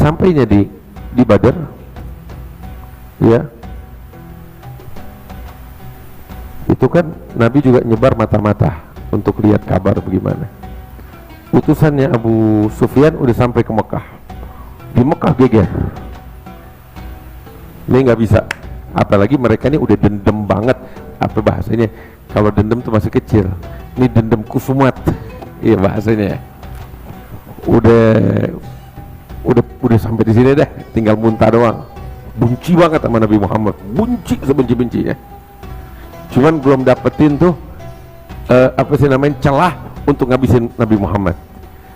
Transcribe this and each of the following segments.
sampainya di Badar, ya, itu kan Nabi juga nyebar mata-mata untuk lihat kabar bagaimana. Utusannya Abu Sufyan udah sampai ke Mekah. Di Mekah geger. Ini nggak bisa. Apalagi mereka ini udah dendam banget. Apa bahasanya? Kalau dendam tuh masih kecil. Ini dendam kusumat. Iya bahasanya. Udah sampai di sini deh. Tinggal muntah doang. Benci banget sama Nabi Muhammad. Benci sebenci-bencinya. Cuman belum dapetin tuh celah untuk ngabisin Nabi Muhammad.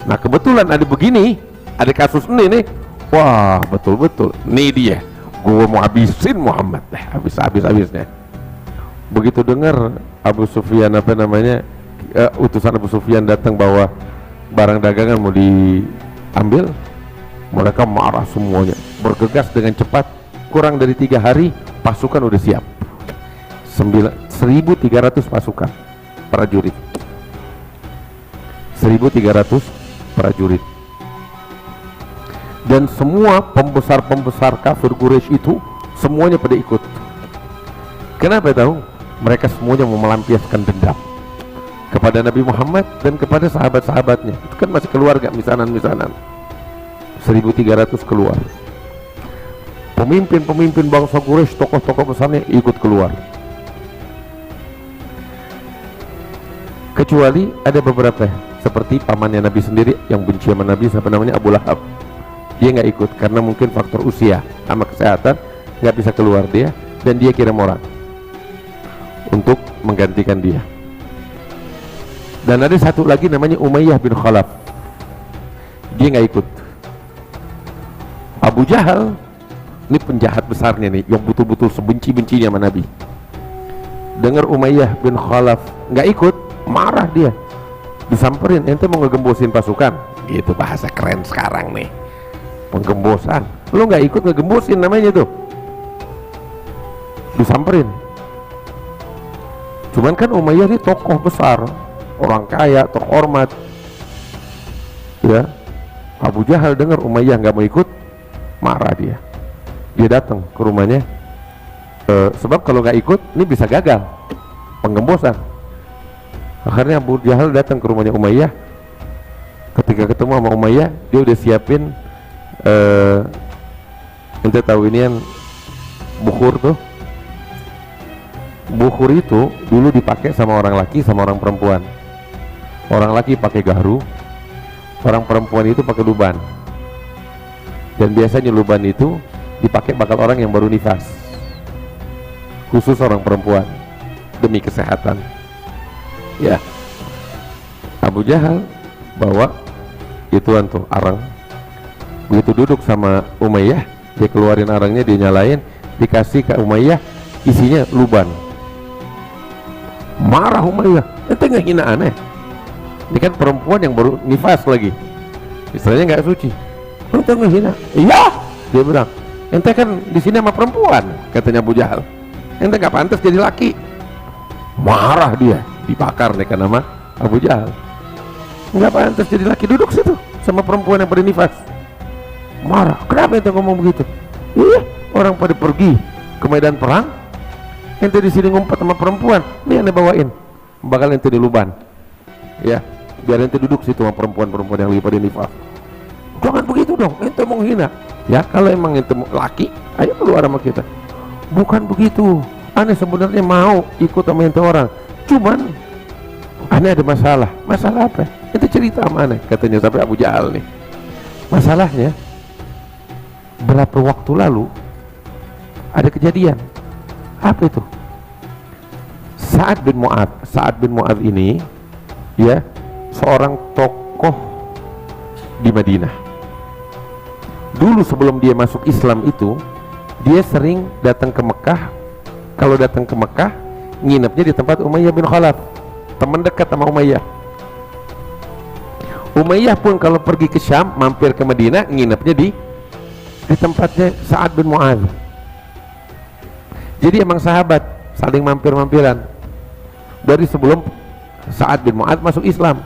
Nah kebetulan ada begini, ada kasus ini nih. Wah betul-betul, nih dia, gua mau habisin Muhammad, habisnya. Begitu dengar Abu Sufyan utusan Abu Sufyan datang bawa barang dagangan mau diambil, mereka marah semuanya, bergegas dengan cepat. Kurang dari 3 hari pasukan udah siap. 1.300 pasukan prajurit, 1.300 prajurit, dan semua pembesar kafir Quraisy itu semuanya pada ikut. Kenapa tahu? Mereka semuanya mau melampiaskan dendam kepada Nabi Muhammad dan kepada sahabat-sahabatnya. Itu kan masih keluarga, misanan 1.300 keluar. Pemimpin bangsa Quraisy, tokoh-tokoh besarnya ikut keluar. Kecuali ada beberapa seperti pamannya Nabi sendiri yang benci sama Nabi, siapa namanya, Abu Lahab. Dia nggak ikut karena mungkin faktor usia sama kesehatan, nggak bisa keluar dia, dan dia kirim orang untuk menggantikan dia. Dan ada satu lagi namanya Umayyah bin Khalaf, dia nggak ikut. Abu Jahal ini penjahat besarnya nih, yang betul-betul sebenci-bencinya sama Nabi. Dengar Umayyah bin Khalaf nggak ikut, marah dia, disamperin, ente mau ngegembosin pasukan, itu bahasa keren sekarang nih, penggembosan. Lu nggak ikut ngegembosin namanya tuh, disamperin. Cuman kan Umayyah ini tokoh besar, orang kaya, terhormat, ya. Abu Jahal dengar Umayyah nggak mau ikut, marah dia datang ke rumahnya, sebab kalau nggak ikut ini bisa gagal penggembosan. Akhirnya Abu Jahal datang ke rumahnya Umayyah. Ketika ketemu sama Umayyah, dia udah siapin ente tahu ini yang bukhur tuh. Bukhur itu dulu dipakai sama orang laki sama orang perempuan. Orang laki pakai gaharu, orang perempuan itu pakai luban. Dan biasanya luban itu dipakai bakal orang yang baru nifas, khusus orang perempuan, demi kesehatan. Ya, Abu Jahal bawa ituan tuh arang. Begitu duduk sama Umayyah, dia keluarin arangnya, dia nyalain, dikasih ke Umayyah, isinya luban. Marah Umayyah, ente nggak hina aneh? Ini kan perempuan yang baru nifas lagi, istilahnya nggak suci. Ente nggak hina? Iya, dia bilang. Ente kan di sini sama perempuan, katanya Abu Jahal. Ente nggak pantas jadi laki. Marah dia, dibakar nih kan nama Abu Jahal. Nggak pantas jadi laki, duduk situ sama perempuan yang pada nifas. Marah, kenapa ente ngomong begitu? Iya, orang pada pergi ke medan perang, ente di sini ngumpet sama perempuan. Ini yang bawain, bakal ente di luban. Ya, biar ente duduk situ sama perempuan-perempuan yang lagi pada nifas. Jangan begitu dong, ente mau hina. Ya kalau emang ente laki, ayo keluar sama kita. Bukan begitu, aneh sebenarnya mau ikut sama ente orang, cuman aneh ada masalah. Masalah apa? Ente cerita sama aneh, katanya sampai Abu Jahal nih. Masalahnya berapa waktu lalu ada kejadian. Apa itu? Sa'ad bin Mu'adz ini, ya, seorang tokoh di Madinah. Dulu sebelum dia masuk Islam itu, dia sering datang ke Mekah. Kalau datang ke Mekah, nginepnya di tempat Umayyah bin Khalaf, teman dekat sama Umayyah. Umayyah pun kalau pergi ke Syam, mampir ke Madinah, nginepnya di tempatnya Sa'ad bin Mu'adz. Jadi emang sahabat, saling mampir-mampiran dari sebelum Sa'ad bin Mu'adz masuk Islam.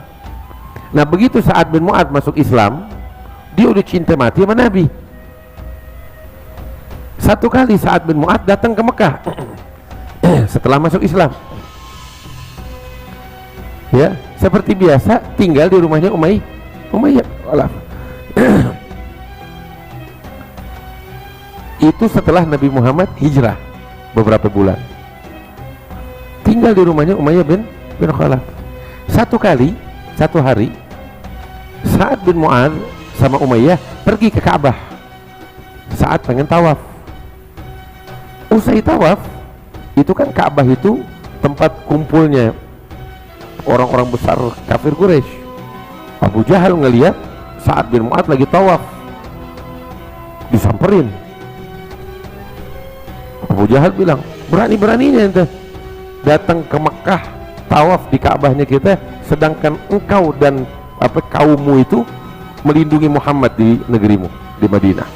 Nah begitu Sa'ad bin Mu'adz masuk Islam, dia udah cinta mati sama Nabi. Satu kali Sa'ad bin Mu'adz datang ke Mekah setelah masuk Islam, ya seperti biasa tinggal di rumahnya Umayyah Khalaf. Itu setelah Nabi Muhammad hijrah beberapa bulan, tinggal di rumahnya Umayyah bin Khalaf. Satu hari Sa'ad bin Mu'adz sama Umayyah pergi ke Ka'bah. Sa'ad pengen tawaf. Usai tawaf, itu kan Ka'bah itu tempat kumpulnya orang-orang besar kafir Quraisy. Abu Jahal ngelihat Sa'ad bin Mu'adz lagi tawaf, disamperin. Abu Jahal bilang, berani-beraninya ente datang ke Mekah tawaf di Ka'bahnya kita, sedangkan engkau dan kaummu itu melindungi Muhammad di negerimu, di Madinah.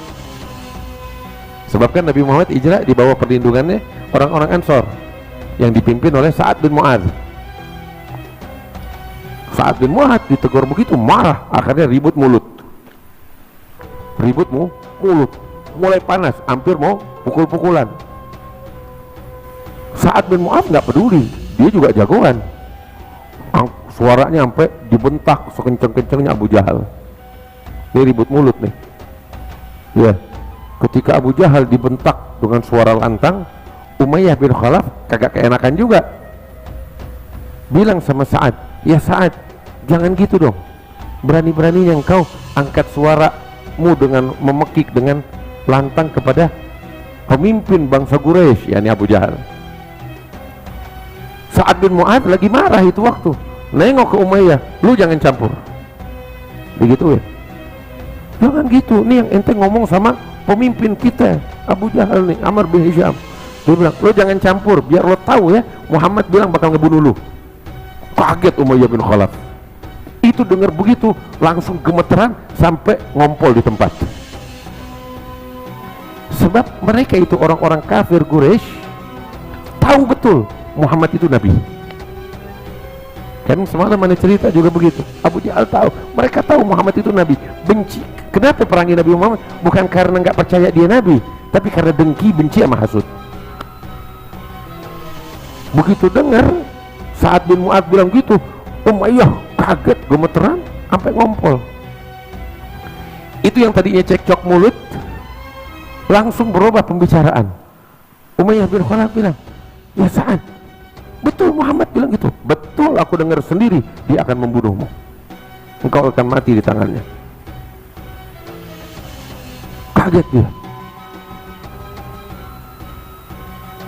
Sebab kan Nabi Muhammad hijrah di bawah perlindungannya orang-orang Ansor yang dipimpin oleh Sa'ad bin Mu'adz. Sa'ad bin Mu'adz ditegur begitu, marah, akhirnya ribut mulut, mulai panas, hampir mau pukul-pukulan. Sa'ad bin Mu'adz nggak peduli, dia juga jagoan. Suaranya sampai dibentak sekenceng-kencengnya Abu Jahal. Ini ribut mulut nih. Ya, ketika Abu Jahal dibentak dengan suara lantang, Umayyah bin Khalaf kagak keenakan juga. Bilang sama Sa'ad, ya Sa'ad, jangan gitu dong. Berani-beraninya engkau angkat suaramu dengan memekik dengan lantang kepada pemimpin bangsa Quraisy, yakni Abu Jahal. Sa'ad bin Mu'adz lagi marah itu waktu, nengok ke Umayyah, lu jangan campur. Begitu ya, jangan gitu, nih yang ente ngomong sama pemimpin kita Abu Jahal nih, Amr bin Hisham. Dia bilang, lu jangan campur, biar lo tahu ya, Muhammad bilang bakal ngebunuh lu. Kaget Umayyah bin Khalaf, itu dengar begitu langsung gemeteran sampai ngompol di tempat. Sebab mereka itu orang-orang kafir Quraisy tahu betul Muhammad itu Nabi. Kan semalam mana cerita juga begitu, Abu Jahal tahu, mereka tahu Muhammad itu Nabi, benci. Kenapa perangi Nabi Muhammad? Bukan karena nggak percaya dia Nabi, tapi karena dengki, benci sama hasud. Begitu dengar Sa'ad bin Mu'adz bilang gitu, Umayyah kaget, gemeteran, sampai ngompol. Itu yang tadinya cekcok mulut langsung berubah pembicaraan. Umayyah bin Khalaf bilang, ya Sa'ad, betul Muhammad bilang gitu? Betul, aku dengar sendiri, dia akan membunuhmu, engkau akan mati di tangannya. Kaget dia.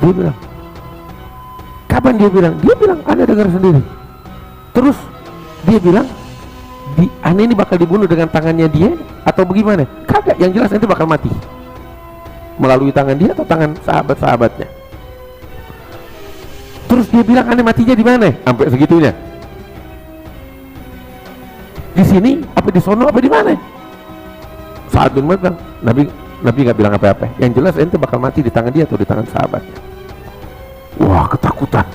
Dia bilang, kapan dia bilang? Dia bilang, Anda dengar sendiri. Terus dia bilang, Anda ini bakal dibunuh dengan tangannya dia atau bagaimana? Kagak, yang jelas nanti bakal mati melalui tangan dia atau tangan sahabat-sahabatnya. Terus dia bilang, Anda matinya di mana? Sampai segitunya. Di sini apa di sono apa di mana? Sa'ad bin Mu'adz bilang, Nabi nggak bilang apa-apa. Yang jelas ente bakal mati di tangan dia atau di tangan sahabatnya. Wah, ketakutan.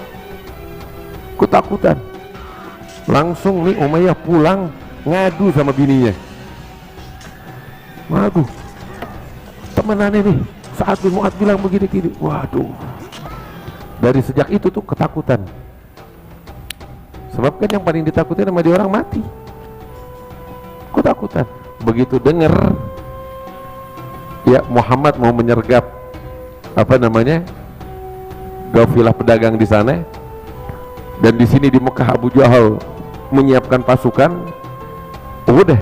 Langsung nih Umayyah pulang ngadu sama bininya. Ngadu, temenannya nih Sa'ad bin Mu'adz bilang begini-gini. Waduh, dari sejak itu tuh ketakutan. Sebab kan yang paling ditakutin sama dia orang mati. Ketakutan. Begitu dengar ya Muhammad mau menyergap kafilah pedagang di sana, dan di sini di Mekah Abu Jahal menyiapkan pasukan. Udah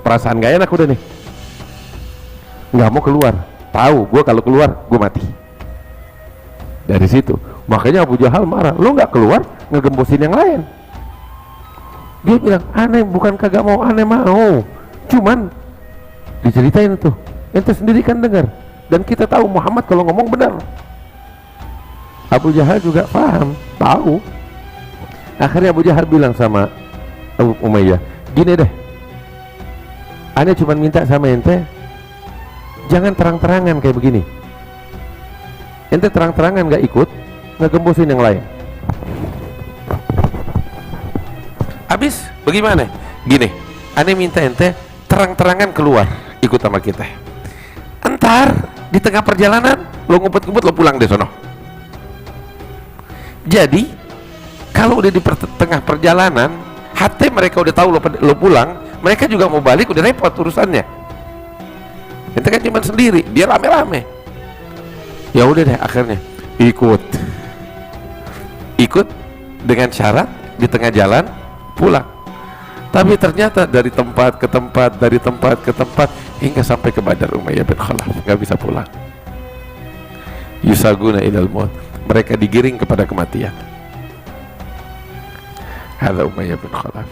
perasaan gak enak udah nih, nggak mau keluar, tahu gue kalau keluar gue mati. Dari situ makanya Abu Jahal marah, lu nggak keluar ngegembosin yang lain. Dia bilang, aneh bukan kagak mau, aneh mau, cuman diceritain tuh, ente sendiri kan dengar, dan kita tahu Muhammad kalau ngomong benar. Abu Jahal juga paham, tahu. Akhirnya Abu Jahal bilang sama Abu Umayyah, gini deh, aneh cuma minta sama ente, jangan terang-terangan kayak begini. Ente terang-terangan gak ikut, ngegembosin yang lain. Habis bagaimana? Gini, aneh minta ente terang-terangan keluar ikut sama kita. Entar di tengah perjalanan lo ngumpet-ngumpet, lo pulang deh sono. Jadi kalau udah di tengah perjalanan, hati mereka udah tahu lo pulang, mereka juga mau balik, udah repot urusannya. Ente kan cuma sendiri, dia rame-rame. Ya udah deh, akhirnya ikut dengan syarat di tengah jalan pulang. Tapi ternyata dari tempat ke tempat hingga sampai ke Badar Umayyah bin Khalaf, nggak bisa pulang. Yusaguna ilal maut, mereka digiring kepada kematian. Hadza Umayyah bin Khalaf.